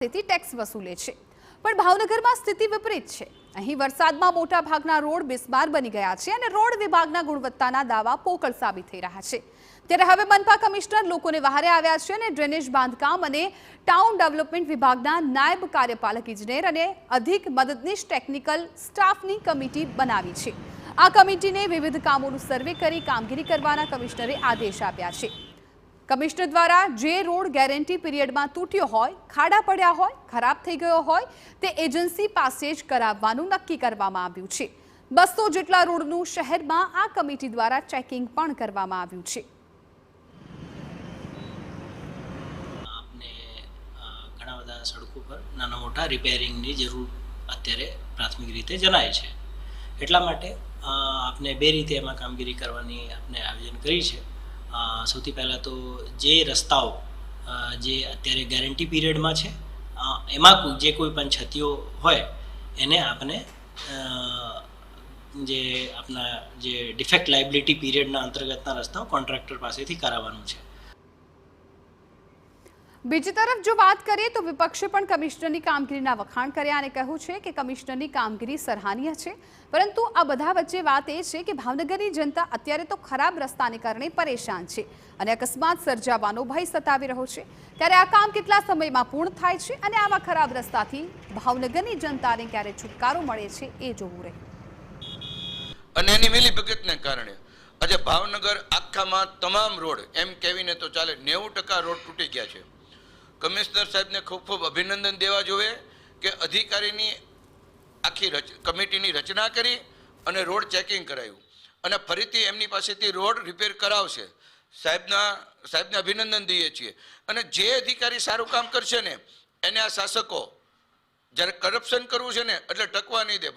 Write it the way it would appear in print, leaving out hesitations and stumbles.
પાસેથી ટેક્સ વસૂલે છે। પણ ભાવનગરમાં સ્થિતિ વિપરીત છે। અહીં વરસાદમાં મોટા ભાગના રોડ બિસ્માર બની ગયા છે અને રોડ વિભાગના ગુણવત્તાના દાવા પોકળ સાબિત થઈ રહ્યા છે। ત્યારે હવે મનપા કમિશનર લોકોને વહારે આવ્યા છે અને ડ્રેનેજ બાંધકામ અને ટાઉન ડેવલપમેન્ટ વિભાગના નાયબ કાર્યપાલક ઇજનેર અને અધિક મદદનીશ ટેકનિકલ સ્ટાફની કમિટી બનાવી છે। આ કમિટીને વિવિધ કામોનું સર્વે કરી કામગીરી કરવાના કમિશનરે આદેશ આપ્યા છે। કમિશનર દ્વારા જે રોડ ગેરંટી પીરિયડમાં તૂટ્યો હોય, ખાડા પડ્યા હોય, ખરાબ થઈ ગયો હોય તે એજન્સી પાસે જ કરાવવાનું નક્કી કરવામાં આવ્યું છે। 200 જેટલા રોડનું શહેરમાં આ કમિટી દ્વારા ચેકિંગ પણ કરવામાં આવ્યું છે। આપને ઘણા બધા સડકો પર નાના મોટા રિપેરિંગની જરૂર અત્યારે પ્રાથમિક રીતે જણાય છે। એટલા માટે આપને બે રીતે એમાં કામગીરી કરવાની આપને આયોજન કરી છે। સૌથી પહેલાં તો જે રસ્તાઓ જે અત્યારે ગેરંટી પીરિયડમાં છે એમાં જે કોઈ પણ ક્ષતિઓ હોય એને આપણે જે આપણા જે ડિફેક્ટ લાયબિલિટી પીરિયડના અંતર્ગતના રસ્તાઓ કોન્ટ્રાક્ટર પાસેથી કરાવવાનું છે। બીજી તરફ જો વાત કરીએ તો વિપક્ષે પણ કમિશનરની કામગીરીના વખાણ કર્યા અને કહ્યું છે કે કમિશનરની કામગીરી સરાહનીય છે। પરંતુ આ બધા વચ્ચે વાત એ છે કે ભાવનગરની જનતા અત્યારે તો ખરાબ રસ્તાને કારણે પરેશાન છે અને અકસ્માત સર્જાવાનો ભય સતાવી રહ્યો છે। ત્યારે આ કામ કેટલા સમયમાં પૂર્ણ થાય છે અને આવા ખરાબ રસ્તાથી ભાવનગરની જનતાને ક્યારે છુટકારો મળે છે એ જોવું રહ્યું। અને એની મિલીભગતને કારણે આજે ભાવનગર આખામાં તમામ રોડ એમ કહેવીને તો ચાલે 90% રોડ તૂટી ગયા છે। કમિશનર સાહેબને ખૂબ ખૂબ અભિનંદન દેવા જોઈએ કે અધિકારીની આખી કમિટીની રચના કરી અને રોડ ચેકિંગ કરાયું અને ફરીથી એમની પાસેથી રોડ રિપેર કરાવશે। સાહેબને અભિનંદન દઈએ છીએ અને જે અધિકારી સારું કામ કરશે ને એને આ શાસકો જ્યારે કરપ્શન કરવું છે ને એટલે ટકવા નહીં દે।